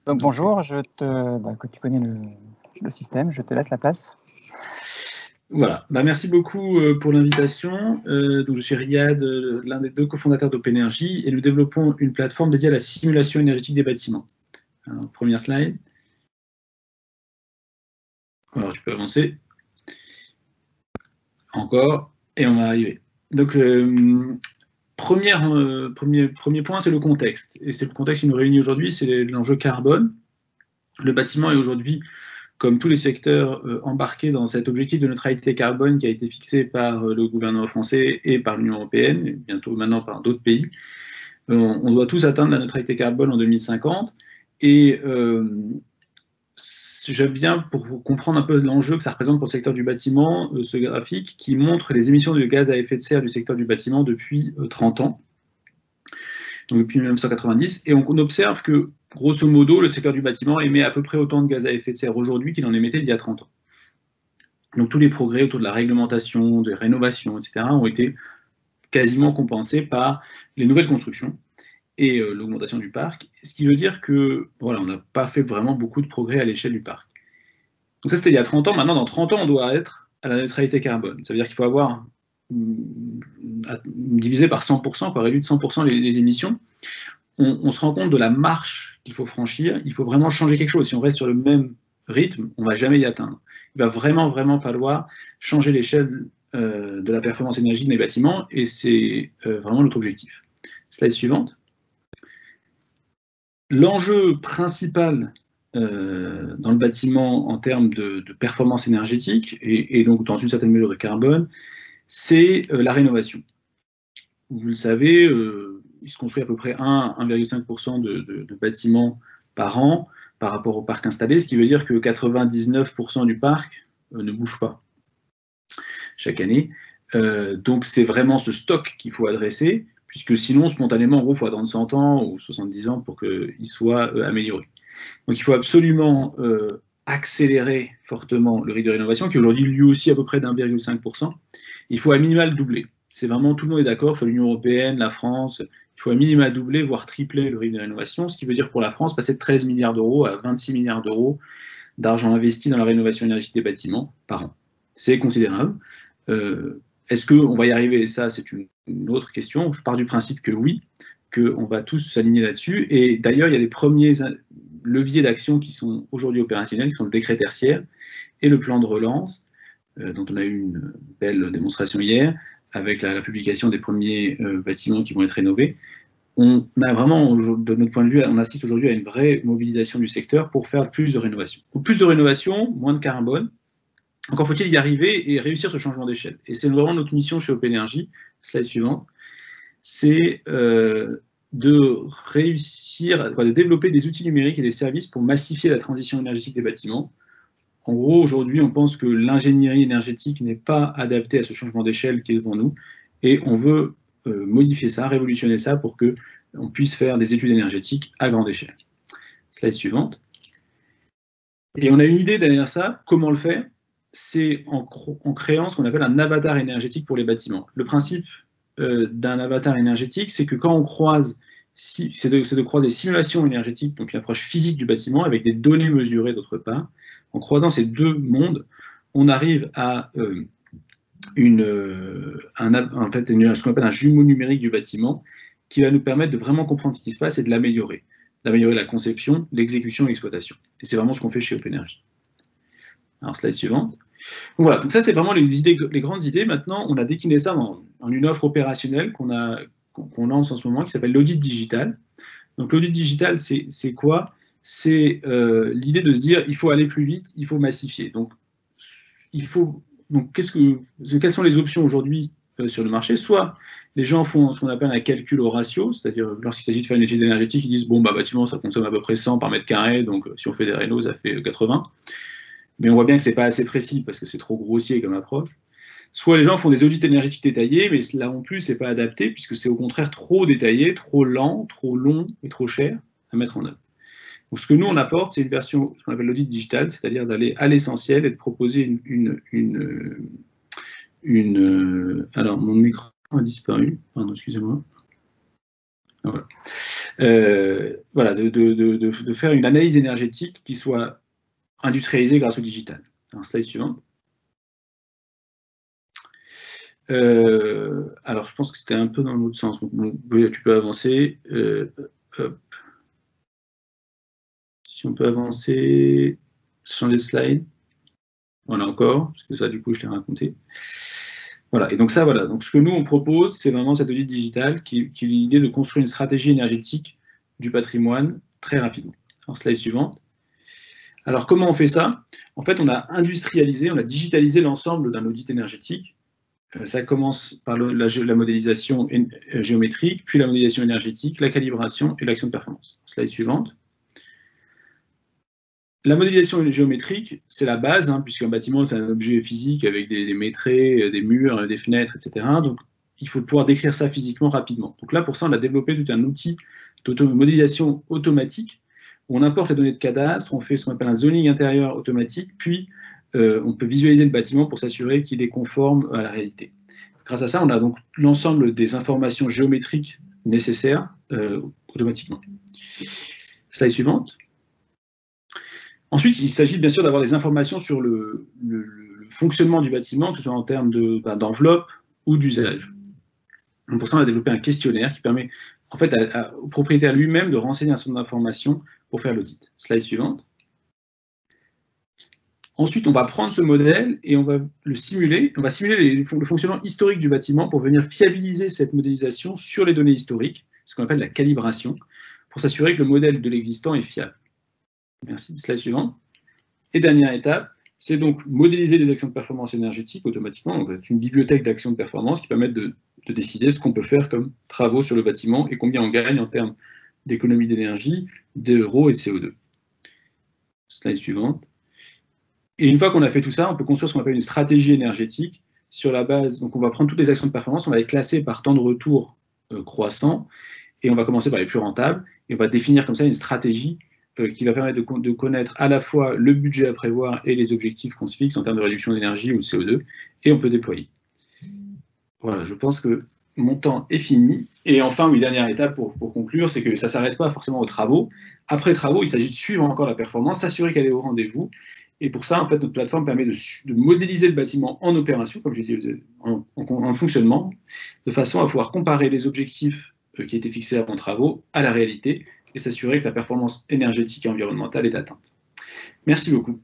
Donc bonjour, que tu connais le système, je te laisse la place. Voilà, merci beaucoup pour l'invitation. Donc je suis Riyad, l'un des deux cofondateurs d'OpenEnergy, et nous développons une plateforme dédiée à la simulation énergétique des bâtiments. Alors, première slide. Alors je peux avancer. Encore, et on va arriver. Donc premier point, c'est le contexte. Et c'est le contexte qui nous réunit aujourd'hui, c'est l'enjeu carbone. Le bâtiment est aujourd'hui, comme tous les secteurs, embarqués dans cet objectif de neutralité carbone qui a été fixé par le gouvernement français et par l'Union européenne, et bientôt maintenant par d'autres pays. On doit tous atteindre la neutralité carbone en 2050. Et j'aime bien, pour comprendre un peu l'enjeu que ça représente pour le secteur du bâtiment, ce graphique qui montre les émissions de gaz à effet de serre du secteur du bâtiment depuis 30 ans, donc depuis 1990, et on observe que, grosso modo, le secteur du bâtiment émet à peu près autant de gaz à effet de serre aujourd'hui qu'il en émettait il y a 30 ans. Donc tous les progrès autour de la réglementation, de rénovation, etc., ont été quasiment compensés par les nouvelles constructions et l'augmentation du parc, ce qui veut dire que voilà, on n'a pas fait vraiment beaucoup de progrès à l'échelle du parc. Donc ça, c'était il y a 30 ans. Maintenant, dans 30 ans, on doit être à la neutralité carbone. Ça veut dire qu'il faut avoir divisé par 100%, réduit de 100% les émissions. On se rend compte de la marche qu'il faut franchir. Il faut vraiment changer quelque chose. Si on reste sur le même rythme, on ne va jamais y atteindre. Il va vraiment, vraiment falloir changer l'échelle de la performance énergétique des bâtiments, et c'est vraiment notre objectif. Slide suivante. L'enjeu principal dans le bâtiment en termes de performance énergétique, et donc dans une certaine mesure de carbone, c'est la rénovation. Vous le savez, il se construit à peu près 1,5% de bâtiments par an par rapport au parc installé, ce qui veut dire que 99% du parc ne bouge pas chaque année. Donc c'est vraiment ce stock qu'il faut adresser, puisque sinon, spontanément, en gros, il faut attendre 100 ans ou 70 ans pour qu'il soit amélioré. Donc il faut absolument accélérer fortement le rythme de rénovation, qui aujourd'hui lui aussi à peu près d'1,5%. Il faut à minima le doubler. C'est vraiment, tout le monde est d'accord, sur l'Union européenne, la France, il faut à minima doubler, voire tripler le rythme de rénovation, ce qui veut dire pour la France passer de 13 milliards d'euros à 26 milliards d'euros d'argent investi dans la rénovation énergétique des bâtiments par an. C'est considérable. Est-ce qu'on va y arriver? Ça, c'est une autre question. Je pars du principe que oui, qu'on va tous s'aligner là-dessus. Et d'ailleurs, il y a des premiers leviers d'action qui sont aujourd'hui opérationnels, qui sont le décret tertiaire et le plan de relance, dont on a eu une belle démonstration hier, avec la publication des premiers bâtiments qui vont être rénovés. On a vraiment, de notre point de vue, on assiste aujourd'hui à une vraie mobilisation du secteur pour faire plus de rénovation. Donc, plus de rénovation, moins de carbone. Encore faut-il y arriver et réussir ce changement d'échelle. Et c'est vraiment notre mission chez OpenEnergy, slide suivante, c'est de réussir, de développer des outils numériques et des services pour massifier la transition énergétique des bâtiments. En gros, aujourd'hui, on pense que l'ingénierie énergétique n'est pas adaptée à ce changement d'échelle qui est devant nous, et on veut modifier ça, révolutionner ça pour qu'on puisse faire des études énergétiques à grande échelle. Slide suivante. Et on a une idée derrière ça. Comment le faire? C'est en créant ce qu'on appelle un avatar énergétique pour les bâtiments. Le principe d'un avatar énergétique, c'est que quand on croise, c'est de croiser simulation énergétique, donc une approche physique du bâtiment, avec des données mesurées d'autre part. En croisant ces deux mondes, on arrive à ce qu'on appelle un jumeau numérique du bâtiment, qui va nous permettre de vraiment comprendre ce qui se passe et de l'améliorer. D'améliorer la conception, l'exécution et l'exploitation. Et c'est vraiment ce qu'on fait chez OpenEnergy. Alors, slide suivante. Voilà, donc ça, c'est vraiment les grandes idées. Maintenant, on a décliné ça en une offre opérationnelle qu'on lance en ce moment, qui s'appelle l'audit digital. Donc, l'audit digital, c'est quoi? C'est l'idée de se dire, il faut aller plus vite, il faut massifier. Donc, quelles sont les options aujourd'hui sur le marché? Soit les gens font ce qu'on appelle un calcul au ratio, c'est-à-dire lorsqu'il s'agit de faire une étude énergétique, ils disent, bon, bâtiment, ça consomme à peu près 100 par mètre carré, donc si on fait des rénaux, ça fait 80. Mais on voit bien que ce n'est pas assez précis parce que c'est trop grossier comme approche. Soit les gens font des audits énergétiques détaillés, mais là non plus, ce n'est pas adapté puisque c'est au contraire trop détaillé, trop lent, trop long et trop cher à mettre en œuvre. Donc, ce que nous, on apporte, c'est une version, ce qu'on appelle l'audit digital, c'est-à-dire d'aller à l'essentiel et de proposer alors, mon micro a disparu, pardon, excusez-moi. Voilà. Voilà, de faire une analyse énergétique qui soit industrialisée grâce au digital. Un slide suivant. Alors, je pense que c'était un peu dans l'autre sens. Donc, tu peux avancer. Hop. Si on peut avancer, changer de slide. Voilà encore, parce que ça, du coup, je l'ai raconté. Voilà, et donc ça, voilà. Donc, ce que nous, on propose, c'est vraiment cette audit digitale qui est l'idée de construire une stratégie énergétique du patrimoine très rapidement. Alors, slide suivante. Alors, comment on fait ça? En fait, on a industrialisé, on a digitalisé l'ensemble d'un audit énergétique. Ça commence par la modélisation géométrique, puis la modélisation énergétique, la calibration et l'action de performance. Slide suivante. La modélisation géométrique, c'est la base, hein, puisqu'un bâtiment, c'est un objet physique avec des maîtrés, des murs, des fenêtres, etc. Donc, il faut pouvoir décrire ça physiquement rapidement. Donc là, pour ça, on a développé tout un outil de modélisation automatique, où on importe les données de cadastre, on fait ce qu'on appelle un zoning intérieur automatique, puis on peut visualiser le bâtiment pour s'assurer qu'il est conforme à la réalité. Grâce à ça, on a donc l'ensemble des informations géométriques nécessaires automatiquement. Slide suivante. Ensuite, il s'agit bien sûr d'avoir des informations sur le fonctionnement du bâtiment, que ce soit en termes d'enveloppe ou d'usage. Pour ça, on a développé un questionnaire qui permet en fait au propriétaire lui-même de renseigner un certain nombre d'informations pour faire l'audit. Slide suivante. Ensuite, on va prendre ce modèle et on va le simuler. On va simuler le fonctionnement historique du bâtiment pour venir fiabiliser cette modélisation sur les données historiques, ce qu'on appelle la calibration, pour s'assurer que le modèle de l'existant est fiable. Merci. Slide suivant. Et dernière étape, c'est donc modéliser les actions de performance énergétique automatiquement. Donc, c'est une bibliothèque d'actions de performance qui permettent de décider ce qu'on peut faire comme travaux sur le bâtiment et combien on gagne en termes d'économie d'énergie, d'euros et de CO2. Slide suivante. Et une fois qu'on a fait tout ça, on peut construire ce qu'on appelle une stratégie énergétique sur la base. Donc, on va prendre toutes les actions de performance, on va les classer par temps de retour croissant, et on va commencer par les plus rentables, et on va définir comme ça une stratégie qui va permettre de connaître à la fois le budget à prévoir et les objectifs qu'on se fixe en termes de réduction d'énergie ou de CO2, et on peut déployer. Voilà, je pense que mon temps est fini. Et enfin, une dernière étape pour conclure, c'est que ça ne s'arrête pas forcément aux travaux. Après travaux, il s'agit de suivre encore la performance, s'assurer qu'elle est au rendez-vous. Et pour ça, en fait, notre plateforme permet de modéliser le bâtiment en opération, comme je l'ai dit, en fonctionnement, de façon à pouvoir comparer les objectifs qui étaient fixés avant travaux à la réalité et s'assurer que la performance énergétique et environnementale est atteinte. Merci beaucoup.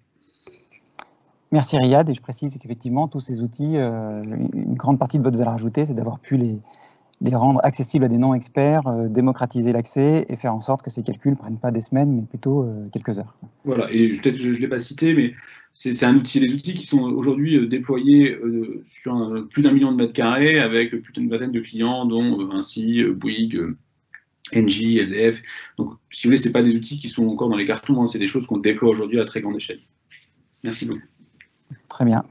Merci Riyad, et je précise qu'effectivement, tous ces outils, une grande partie de votre valeur ajoutée, c'est d'avoir pu les rendre accessibles à des non-experts, démocratiser l'accès et faire en sorte que ces calculs ne prennent pas des semaines, mais plutôt quelques heures. Voilà, et peut-être je ne l'ai pas cité, mais c'est un outil, des outils qui sont aujourd'hui déployés sur plus d'1 million de mètres carrés avec plus d'une vingtaine de clients, dont Vinci, Bouygues, Engie, EDF. Donc, si vous voulez, ce n'est pas des outils qui sont encore dans les cartons, hein, c'est des choses qu'on déploie aujourd'hui à très grande échelle. Merci beaucoup. Très bien.